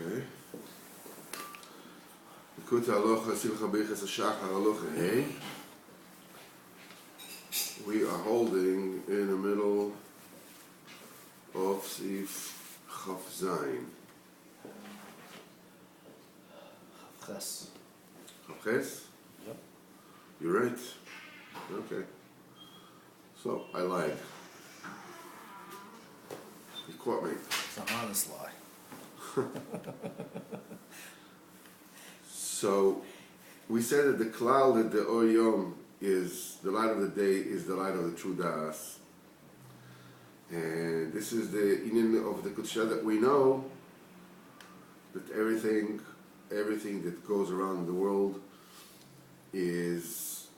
Okay. Likutei Hashachar Hashachar Hey. We are holding in the middle of Sif Chaf Zayin. Ches. Ches? Yep. You're right. Okay. So, I lied. You caught me. It's an honest lie. So, we said that the klal that the Oyom is, the light of the day is the light of the true Das. And this is the inyan of the Kutsha that we know that everything that goes around the world is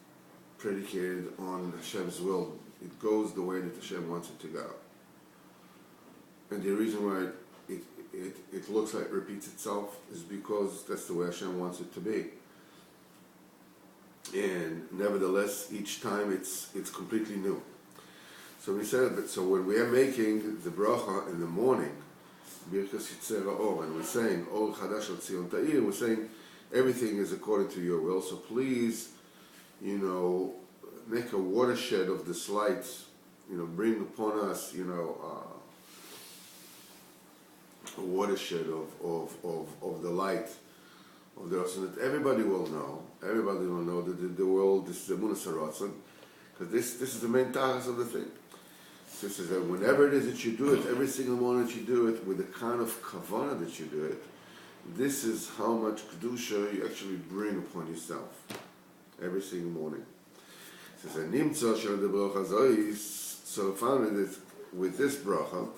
predicated on Hashem's will. It goes the way that Hashem wants it to go. And the reason why it looks like it repeats itself is because that's the way Hashem wants it to be. And nevertheless, each time it's completely new. So we said that. So when we are making the bracha in the morning, Bircot, and we're saying Or Chadash al Tzion Ta'ir, we're saying everything is according to your will. So please, make a watershed of this light. Bring upon us, a watershed of the light of the Ratzon, that everybody will know that the world, this is the Emunah Ratzon, because this is the main task of the thing. This is that whenever it is that you do it, every single morning that you do it, with the kind of kavanah that you do it, this is how much kedusha you actually bring upon yourself every single morning. It says, so finally, with this bracha,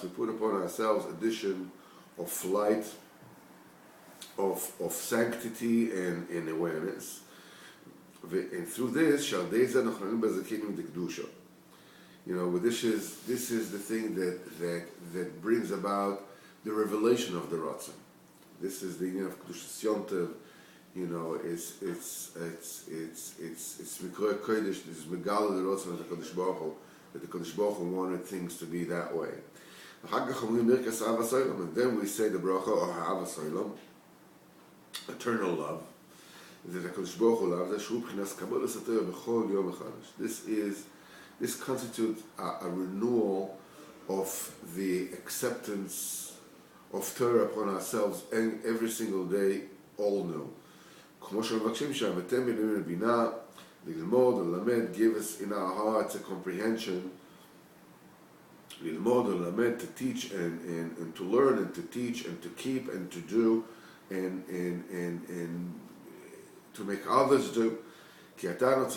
we put upon ourselves addition of light, of sanctity and awareness. And through this, this is the thing that brings about the revelation of the Ratzon. This is the of Kedushas Yontev. It's Mikroy Kodesh. This is Megala the Ratzon of the Kodesh Baruch Hu, that the Kodesh Baruch Hu wanted things to be that way. And then we say the bracha or Ha'avas Olam, eternal love. This constitutes a renewal of the acceptance of Torah upon ourselves and every single day, all new. Give us in our hearts a comprehension, to teach and to learn and to teach and to keep and to do and to make others do. After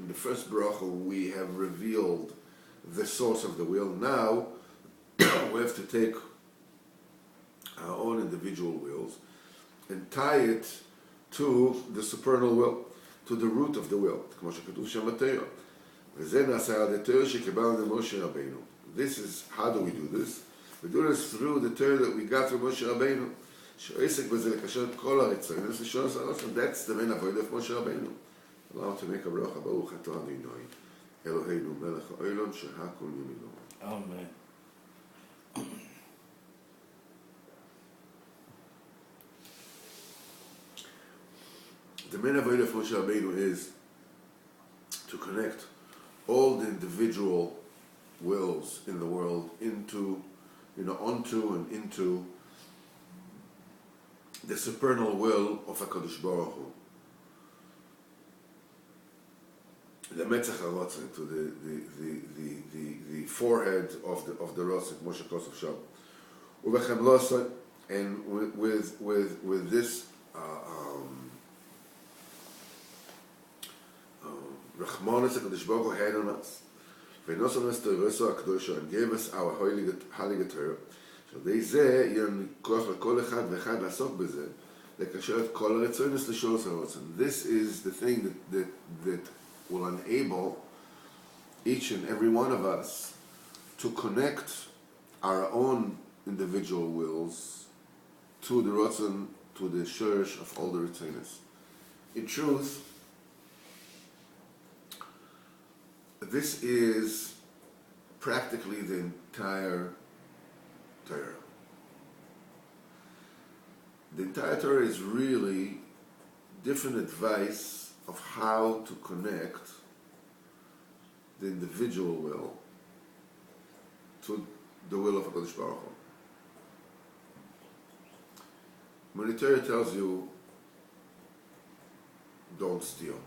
the first bracha we have revealed the source of the will, now we have to take our own individual wills and tie it to the supernal will, to the root of the will. This is, how do we do this? We do this through the Torah that we got from Moshe Rabbeinu. That's the main avodah of Moshe Rabbeinu. Allow to make a bracha. Baruch atah Adonai Eloheinu melech ha'olam shehakol yimino. Amen. The main avodah of Moshe Rabbeinu is to connect all the individual wills in the world into, onto and into the supernal will of HaKadosh Baruch Hu. The Metzach HaRotzin, to the forehead of the Rotzin, Moshe Kosov Sham. Uvechem Losan, and with this Rachmanis HaKadosh Baruch Hu had on us. V'nosan us Torah HaKadosh, and gave us our holy Torah. שעל זה יהיה לנו כוח לכל אחד ואחד לעסוק בזה, לקשר את כל הרצונס לשורש הרצון. This is the thing that will enable each and every one of us to connect our own individual wills to the Ratzon, to the shorish of all the Ritzonos. In truth, this is practically the entire Torah. The entire Torah is really different advice of how to connect the individual will to the will of HaKadosh Baruch Hu. When the Torah tells you, don't steal,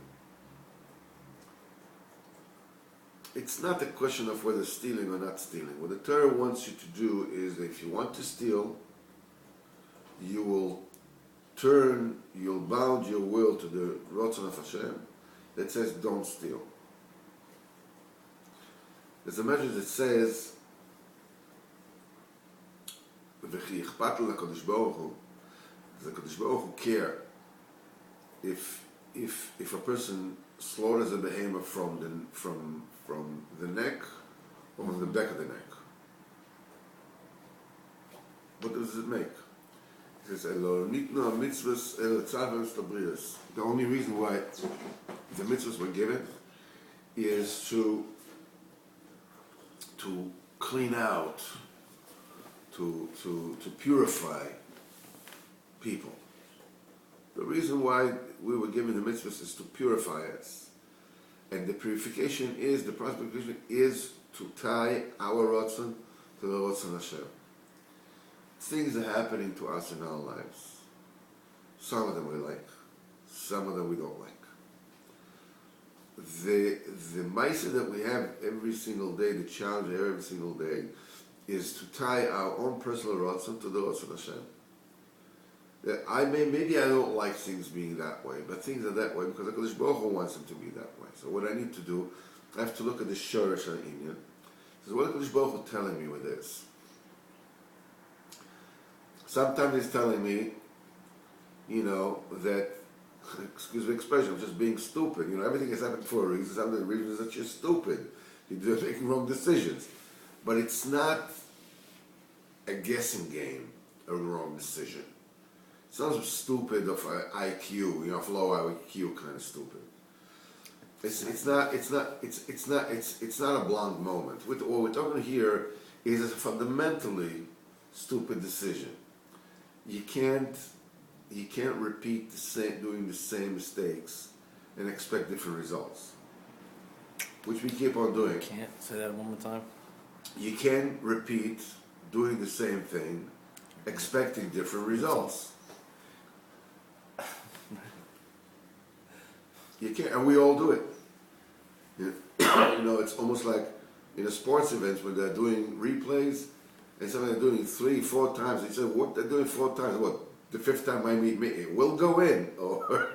it's not a question of whether stealing or not stealing. What the Torah wants you to do is that if you want to steal, you'll bound your will to the Ratzon of Hashem that says don't steal. There's a message that says, V'chi yichpat l'Kadosh Baruch Hu, does the Kadosh Baruch Hu care if a person slaughters a behemoth from the neck or from the back of the neck? What does it make? It says, the only reason why the mitzvahs were given is to clean out, to purify people. The reason why we were given the mitzvahs is to purify us. And the purification is, the process of purification is to tie our Ratzon to the Ratzon Hashem. Things are happening to us in our lives. Some of them we like, some of them we don't like. The ma'aseh that we have every single day, the challenge every single day, is to tie our own personal Ratzon to the Ratzon Hashem. Maybe I don't like things being that way, but things are that way because HaKadosh Baruch Hu wants them to be that way. So what I need to do, I have to look at the Shoresh HaInyan. So what HaKadosh Baruch Hu telling me with this? Sometimes he's telling me, that, excuse the expression, I'm just being stupid. Everything has happened for a reason. Some of the reasons that you're stupid. You're making wrong decisions. But it's not a guessing game, a wrong decision. It's not stupid of IQ, of low IQ kind of stupid. It's not a blonde moment. What we're talking here is a fundamentally stupid decision. You can't repeat doing the same mistakes and expect different results, which we keep on doing. Can't say that one more time. You can't repeat doing the same thing, expecting different results. You can't, and we all do it. It's almost like in a sports events when they're doing replays, and somebody doing it 3-4 times. They say, what they're doing 4 times? What? The 5th time I meet me, it will go in, or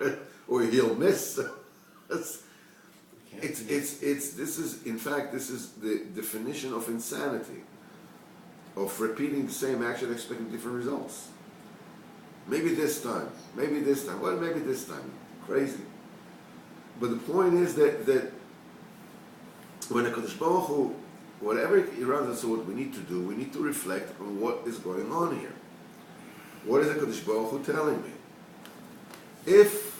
he'll miss. This is the definition of insanity, of repeating the same action, expecting different results. Maybe this time. Well, maybe this time. Crazy. But the point is that when HaKadosh Baruch Hu, whatever he runs us, what we need to do, we need to reflect on what is going on here. What is HaKadosh Baruch Hu telling me? If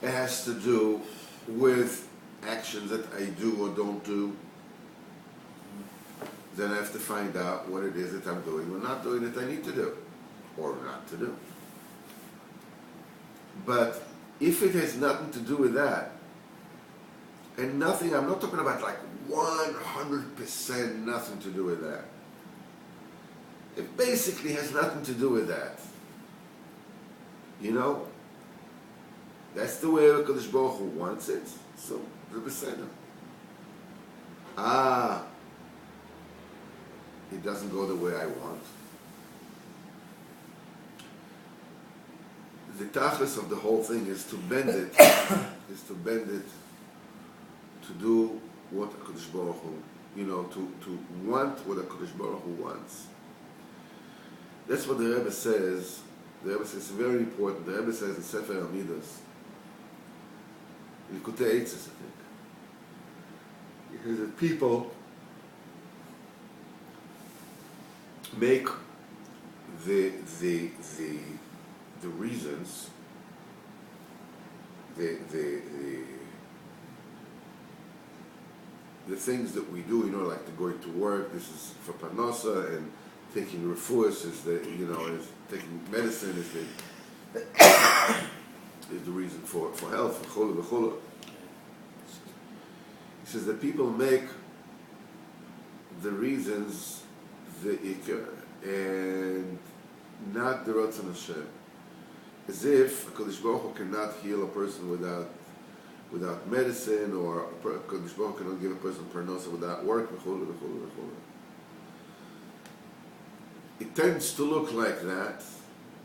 it has to do with actions that I do or don't do, then I have to find out what it is that I'm doing or not doing that I need to do, or not to do. But if it has nothing to do with that, and nothing, I'm not talking about like 100% nothing to do with that. It basically has nothing to do with that. That's the way HaKadosh Baruch Hu wants it, so the Beseder. It doesn't go the way I want. The tachlis of the whole thing is to bend it, to do what HaKadosh Baruch Hu, to want what HaKadosh Baruch Hu wants. That's what the Rebbe says. The Rebbe says it's very important. The Rebbe says in Sefer Amidas, Likutei, I think. He says that people make the reasons, the things that we do, like the going to work, this is for parnasa, and taking refuahs is is taking medicine is the reason for health, for chula v'chula. He says that people make the reasons the ikar and not the Ratzon Hashem. As if HaKadosh Baruch Hu cannot heal a person without medicine, or HaKadosh Baruch Hu cannot give a person parnasa without work, v'chulu, v'chulu, v'chulu. It tends to look like that.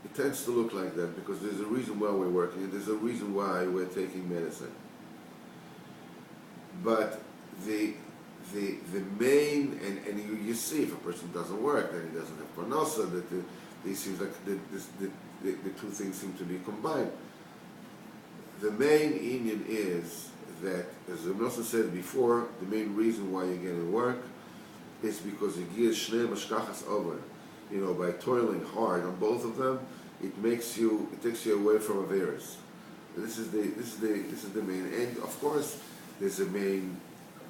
It tends to look like that because there's a reason why we're working, and there's a reason why we're taking medicine. But the main, and you see, if a person doesn't work, then he doesn't have parnasa, that it seems like the two things seem to be combined. The main inyan is that, as Ramnosa said before, the main reason why you're getting work is because it gives shnei mashkachas over. By toiling hard on both of them, it takes you away from averis. This is the main. And of course, there's a main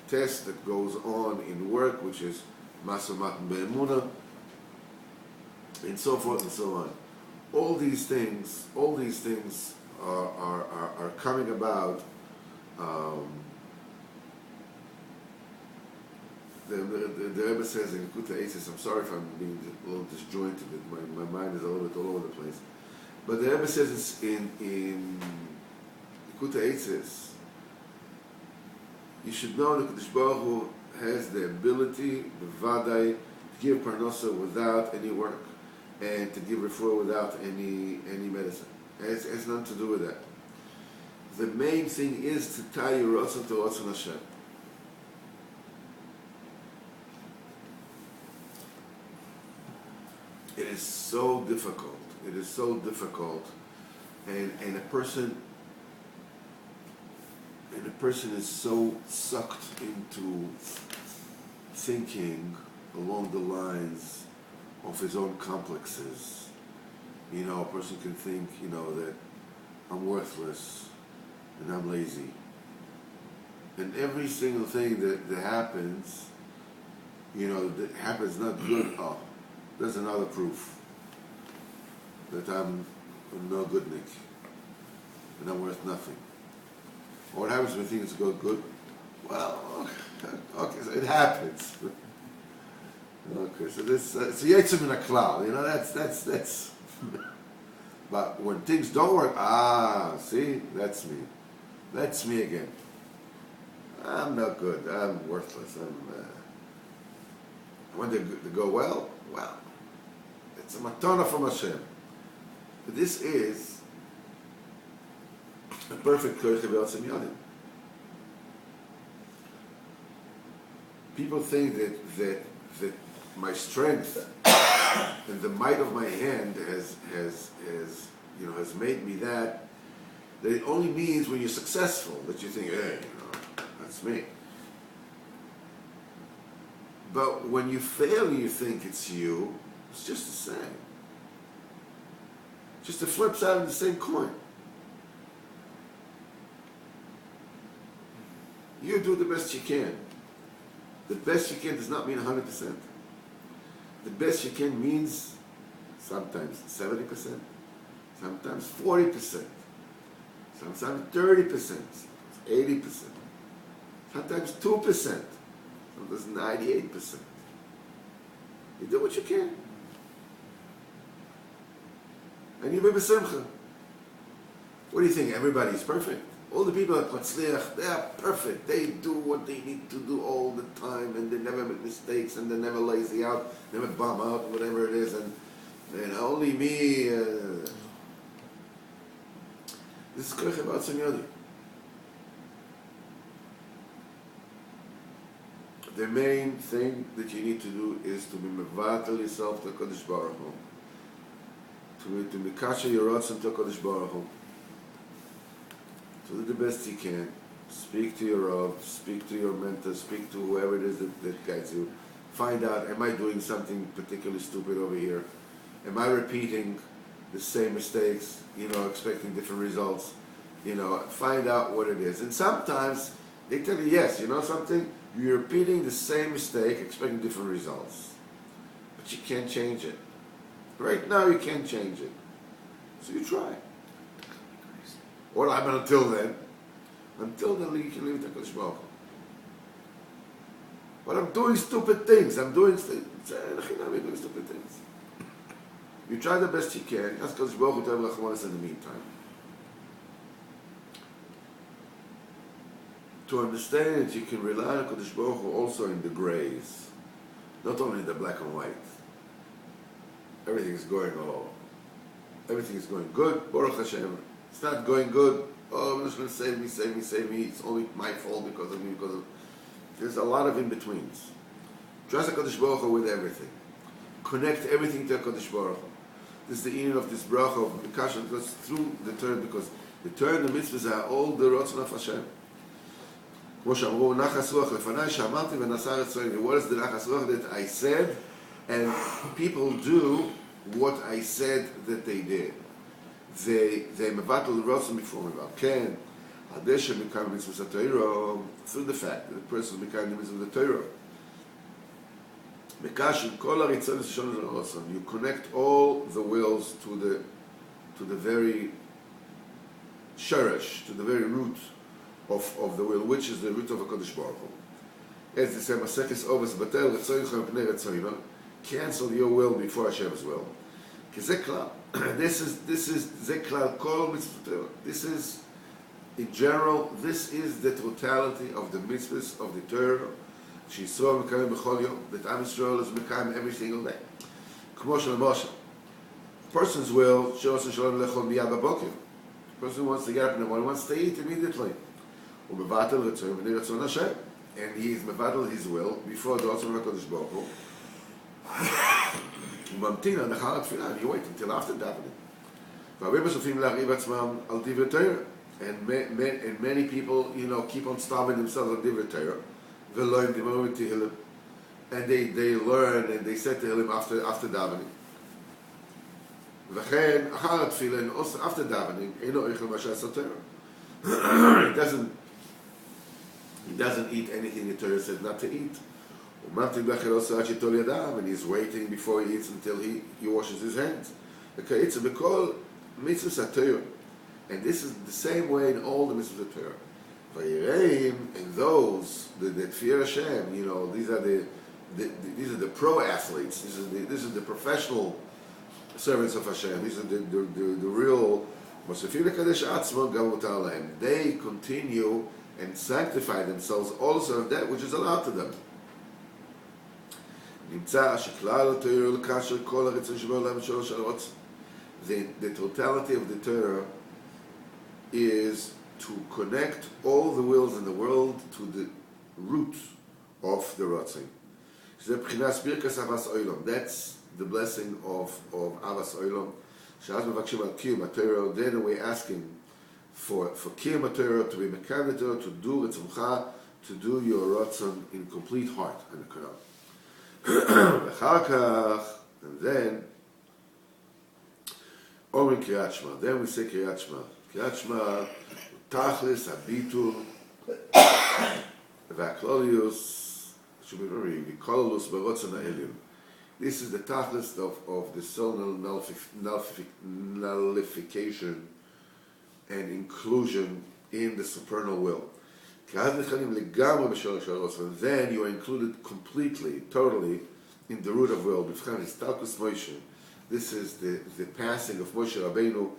test that goes on in work, which is masamat be'emuna, and so forth and so on. All these things are coming about. The Rebbe says in Likutei, I'm sorry if I'm being a little disjointed, my mind is a little bit all over the place. But the Rebbe says in Likutei, you should know that Kadosh Baruch Hu has the ability, the vadai, to give parnasa without any work, and to give refuah without any medicine. It has nothing to do with that. The main thing is to tie your ratzon to Ratzon Hashem. It is so difficult. It is so difficult, and a person is so sucked into thinking along the lines of his own complexes. A person can think, that I'm worthless and I'm lazy, and every single thing that happens, that happens not good. Oh, there's another proof that I'm no good Nick, and I'm worth nothing. Or what happens when things go good? Well, okay, so it happens. Okay, so this, it's Yetzim in a cloud, that's. But when things don't work, see, that's me. That's me again. I'm not good, I'm worthless, when they go well, it's a matana from Hashem. But this is a perfect Kirche B'Otzim Yodim. People think that my strength and the might of my hand has made me that it only means when you're successful that you think, hey, that's me. But when you fail, you think it's you. It's just the same. Just the flip side of the same coin. You do the best you can. The best you can does not mean 100%. The best you can means sometimes 70%, sometimes 40%, sometimes 30%, 80%, sometimes 2%, sometimes 98%. You do what you can. And you be b'simcha. What do you think? Everybody's perfect? All the people at Matzliach, they are perfect. They do what they need to do all the time, and they never make mistakes, and they're never lazy out, never bomb out, whatever it is, and only me. This is Kirche B'Otzim Yodim. The main thing that you need to do is to be mevatel yourself to HaKadosh Baruch Hu. To be kasha your ratzon to HaKadosh Baruch Hu. To do the best you can. Speak to your Rav, speak to your mentor, speak to whoever it is that guides you. Find out, am I doing something particularly stupid over here? Am I repeating the same mistakes, expecting different results? Find out what it is. And sometimes they tell you, yes, something? You're repeating the same mistake, expecting different results. But you can't change it. Right now you can't change it. So you try. What happened until then? Until then you can leave it to HaKadosh Baruch Hu. But I'm doing stupid things. I'm doing stupid things. You try the best you can. Ask HaKadosh Baruch Hu to have Rachmanis in the meantime. To understand it, you can rely on HaKadosh Baruch Hu also in the grays. Not only in the black and white. Everything is going good. Baruch Hashem. It's not going good. Oh, I'm just going to save me. It's only my fault because of me. There's a lot of in-betweens. Trust HaKadosh Baruch Hu with everything. Connect everything to HaKadosh Baruch Hu. This is the meaning of this bracha of the kasha. It goes through the Torah because the Torah and the mitzvahs are all the rotzon of Hashem. כמו שאמרו, נחס רוח לפניי שאמרתי ונשא רצוני. What is the נחס ruach that I said? And people do what I said that they did. They מבטל רוצן before me. כן, על שמקיים מצוות התורה, through the fact that the person מקיים מצוות התורה. מקשר כל הרצון לשון של הרצון. You connect all the wills to the very sharash, to the very root of the will, which is the root of HaKadosh Baruch Hu. As they say, Masekes Ovas Batel, Retzoyincha Pnei Retzoyincha, cancel your will before Hashem's will. This is Zeklal Kol Mitzvah. This is, in general, this is the totality of the mitzvahs of the Torah. She'Yisrael Mekayim B'chol Yom, that Am Yisrael is Mekayim every single day. K'mo Shel Moshe. Person's will, She'osa Shalom Lechol Miyad B'Boker. Person wants to get up in the morning, wants to eat immediately. And he is mevatel his will before the Ratzon of HaKadosh Baruch Hu. And you wait until after davening. And many people, keep on starving themselves on divrei Torah. And they learn and they say Tehillim after davening. וכן, אחר התפילה, and also after davening, אינו אוכל מה שעשה תורה. He doesn't eat anything the Torah says not to eat. And he's waiting before he eats until he washes his hands. Okay, it's a Bircot mitzvahs Torah. And this is the same way in all the mitzvahs of Torah. And those that fear Hashem, these are the pro athletes. This is the professional servants of Hashem. These are the real. They continue and sanctify themselves also of that which is allowed to them. The totality of the Torah is to connect all the wills in the world to the root of the Ratzin. That's the blessing of Avas Olam. Then we're asking for Kiyam Torah, to be Mekayim Torah, to do Ritzoncha, to do your Ratzon in complete heart. And then Omri Kriyat Shema. Then we say Kriyat Shema. Kriyat Shema, Tachlis, Abitul, Vaklolius, Vikololus, Barotzon Ha'elim. This is the Tachlis of the soul nullification and inclusion in the supernal will. And then you are included completely, totally, in the root of will. This is the passing of Moshe Rabbeinu,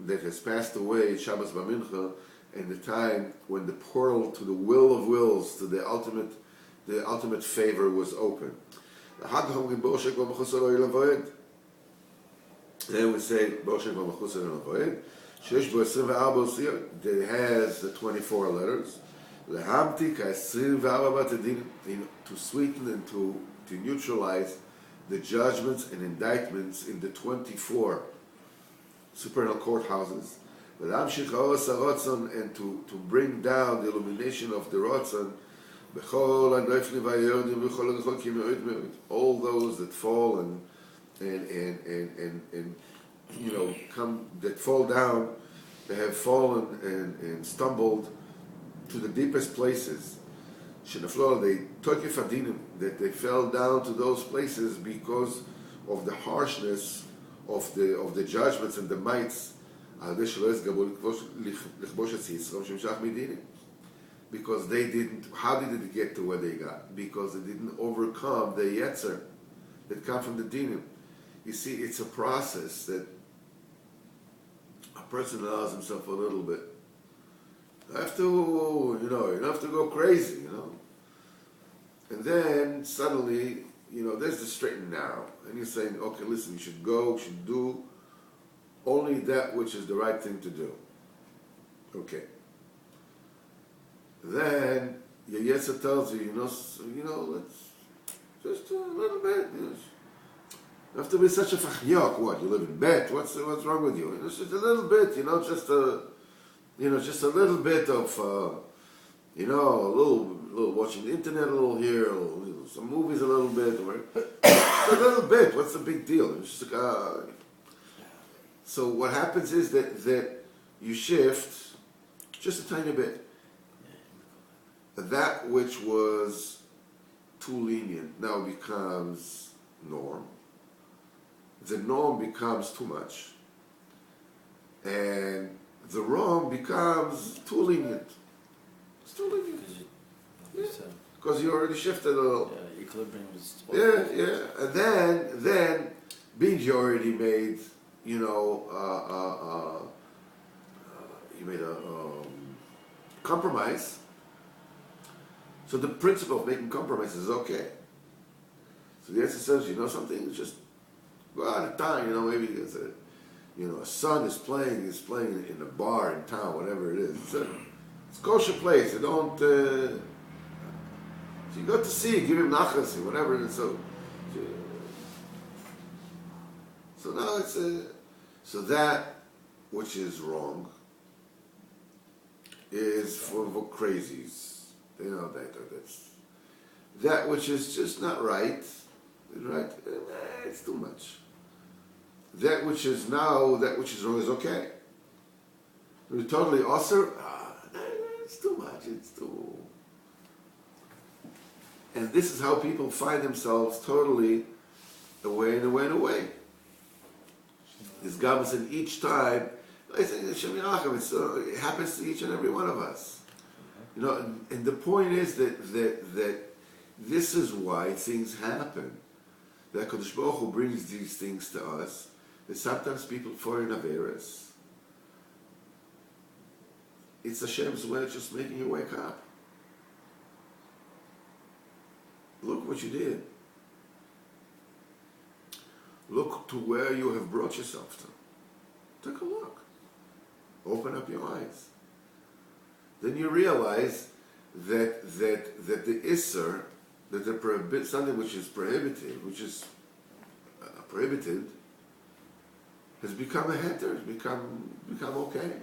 that has passed away in Shabbos B'Mincha, and the time when the portal to the will of wills, to the ultimate favor was open. Then we say, that has the 24 letters, to sweeten and to neutralize the judgments and indictments in the 24 supernal courthouses, and to bring down the illumination of the Ratzon, all those that fall and come, that fall down, they have fallen and stumbled to the deepest places. Shenaflo, they took adinim, that they fell down to those places because of the harshness of the judgments and the mites. Because they didn't, how did it get to where they got? Because they didn't overcome the yetzer that come from the dinim. You see, it's a process that a person allows himself a little bit. You have to, you don't have to go crazy, And then suddenly, there's the straight and narrow. And you're saying, okay, listen, you should do only that which is the right thing to do. Okay. Then your Yetzer tells you, let's just a little bit. You have to be such a fachiyok. What, you live in Bet? What's wrong with you? Just a little bit, just a little bit of, a little watching the internet a little here, some movies a little bit, or just a little bit. What's the big deal? It's just so what happens is that you shift just a tiny bit. That which was too lenient now becomes norm. The norm becomes too much. And the wrong becomes too lenient. It's too lenient. Because you already shifted a little. Yeah, equilibrium is... Yeah. And then being you already made, you made a compromise. So the principle of making compromises is okay. So the answer says, something, just go out of town, maybe it's a son is playing in a bar in town, whatever it is. It's a kosher place. You don't, so you go to see, give him nachas, whatever it is. So now it's so that which is wrong is for crazies. That's that which is just not right. It's too much. That which is wrong is okay. We're totally osir. It's too much. It's too. And this is how people find themselves totally away. This Gabas, and each time, I think it happens to each and every one of us. And the point is that this is why things happen. That Kadosh Baruch Hu brings these things to us. That sometimes people fall in Averis. It's Hashem's way of just making you wake up. Look what you did. Look to where you have brought yourself to. Take a look. Open up your eyes. Then you realize that the Isser, that something which is prohibited, has become a heter, has become okay.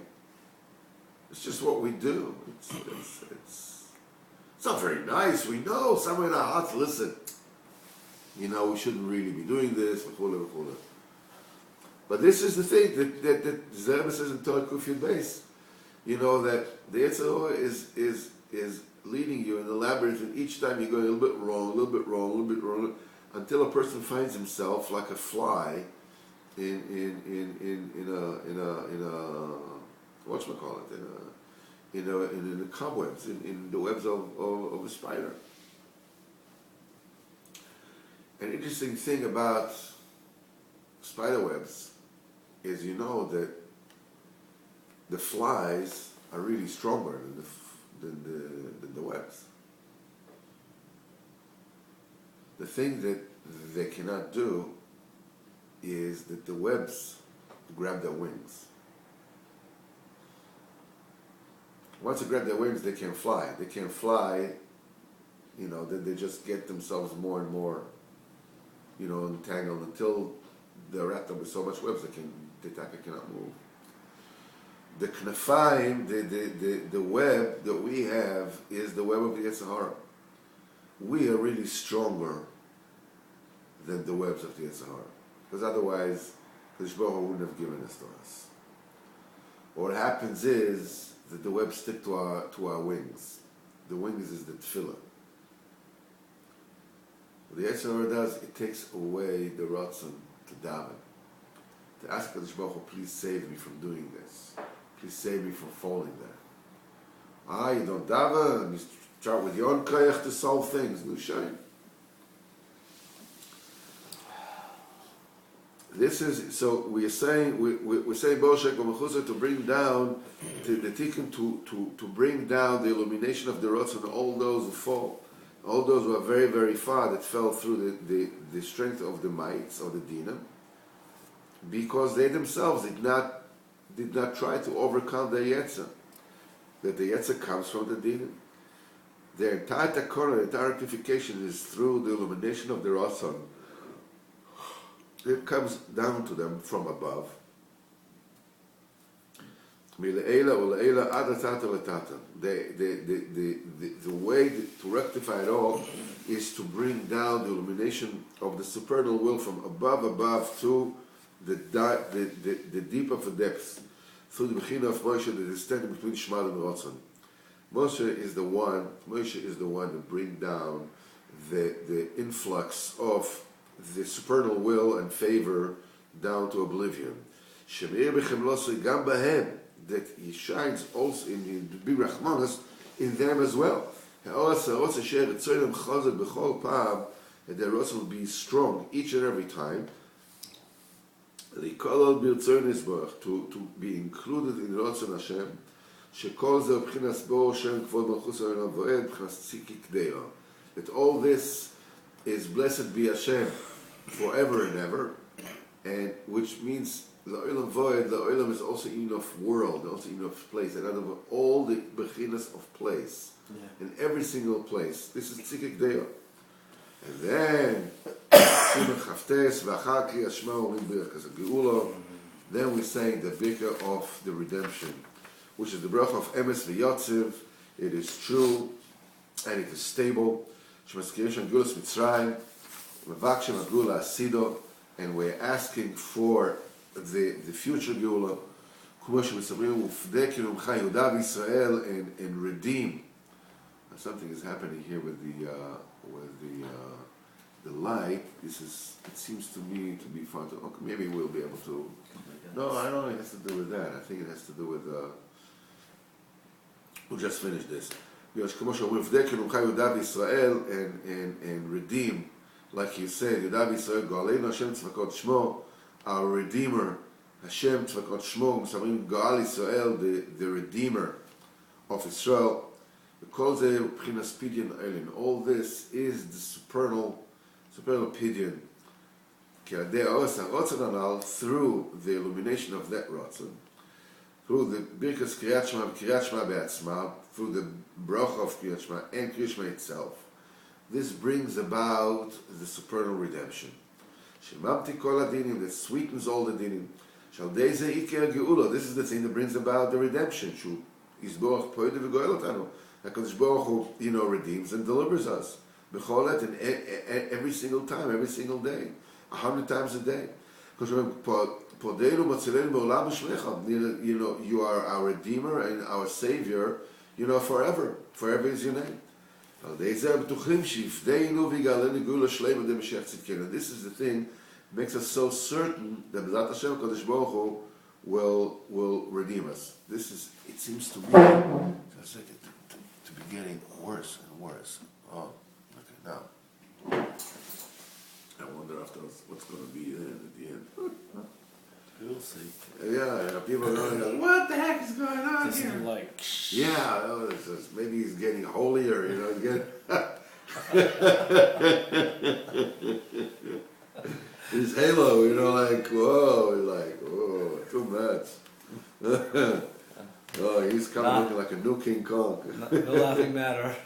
It's just what we do. It's not very nice. We know somewhere in our hearts, listen, we shouldn't really be doing this, but this is the thing that Zerba says in Torah Kufiyat Beis. That the Yetzer is leading you in the labyrinth, and each time you're going a little bit wrong, until a person finds himself like a fly in the cobwebs, in the webs of a spider. An interesting thing about spider webs is that the flies are really stronger than the webs. The thing that they cannot do is that the webs grab their wings. Once they grab their wings, they can't fly. They can't fly, then they just get themselves more and more, entangled until they're wrapped up with so much webs the taka cannot move. The knafaim, the web that we have is the web of the Yetzer Hara. We are really stronger than the webs of the Yetzer Hara. Because otherwise, Kadosh Baruch Hu wouldn't have given this to us. What happens is that the web stick to our wings. The wings is the tefillah. What the Yetzer Hara does, it takes away the ratzon to daven. To ask Kadosh Baruch Hu, please save me from doing this. Please save me from falling there. You don't daven, you start with your own koyach to solve things. No shame. This is, so we're saying Boshek B'Mechusa to bring down, the Tikkun to bring down the illumination of the Ratzon, all those who fall, all those who are very, very far, that fell through the strength of the mites, of the Dinam, because they themselves did not try to overcome their Yetzer. That the Yetzer comes from the Dinam. Their entire Takora, their entire rectification is through the illumination of the Ratzon. It comes down to them from above. The way to rectify it all is to bring down the illumination of the supernal will from above to the deep of the depths, through the Bechina of Moshe that is standing between Shmal and Ratzon. Moshe is the one to bring down the influx of the supernal will and favor down to oblivion. That he shines also in the Birachmanas in them as well. That their Ratzon will be strong each and every time. To be included in Ratzon Hashem. That all this is blessed be Hashem forever and ever, and which means the olam void, the olam is also enough world, also enough place, and out of all the bechinas of place, in every single place, this is tzikik deo. And then then we say the Bircot of the redemption, which is the bracha of emes v'yotziv. It is true and it is stable. And we're asking for the future Geula, and redeem. Something is happening here with the light. It seems to me to be fun. Okay, maybe we'll be able to. No, I don't think it has to do with that. I think it has to do with. We'll just finish this. And redeem, like you said, Yudav Yisrael, Go'aleinu Hashem Tzvakot Shmo, our Redeemer, Hashem Tzvakot Shmo, Misamrim Go'al Yisrael, the Redeemer of Israel. All this is the supernal pidyon. Through the illumination of that Ratzon, through the Birkas Kriyat Shema Be'atzma, through the bracha of Kriyat Shema and Kriyat Shema itself, this brings about the supernal redemption. Shemamti kol adinim, that sweetens all the dinim. This is the thing that brings about the redemption. Shu Yisborach poyde v'goel otanu. HaKadosh Baruch Hu, redeems and delivers us. B'cholet, and every single time, every single day, 100 times a day. Because you are our Redeemer and our Savior, forever. Forever is your name. This is the thing that makes us so certain that B'ezrat Hashem Kadosh Baruch Hu will redeem us. It seems to me to be getting worse and worse. Oh, okay, now. I wonder afterwards what's going to be at the end. We'll see. Yeah, people are going to go, what the heck is going on This here? new light. Yeah, maybe he's getting holier, his halo, whoa, too much. Oh, he's coming looking like a new King Kong. No laughing matter.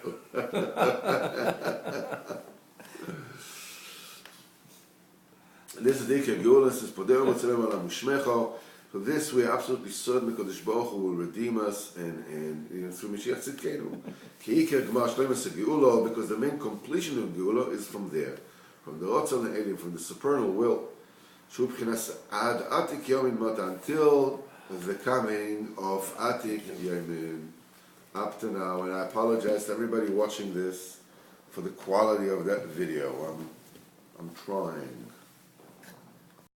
This is the Geula, says Poder Motzalem ala Mushmecho. For this we are absolutely certain that Kadosh Baruch Hu will redeem us and through Mashiach Tzidkenu. Ki Iker Gmar Shleimus Geula, because the main completion of Geula is from there, from the Ratzon Elim, from the supernal will. Shu B'chinas Ad Atik Yom In Mata, until the coming of Atik Yomim up to now, and I apologize to everybody watching this for the quality of that video. I'm trying.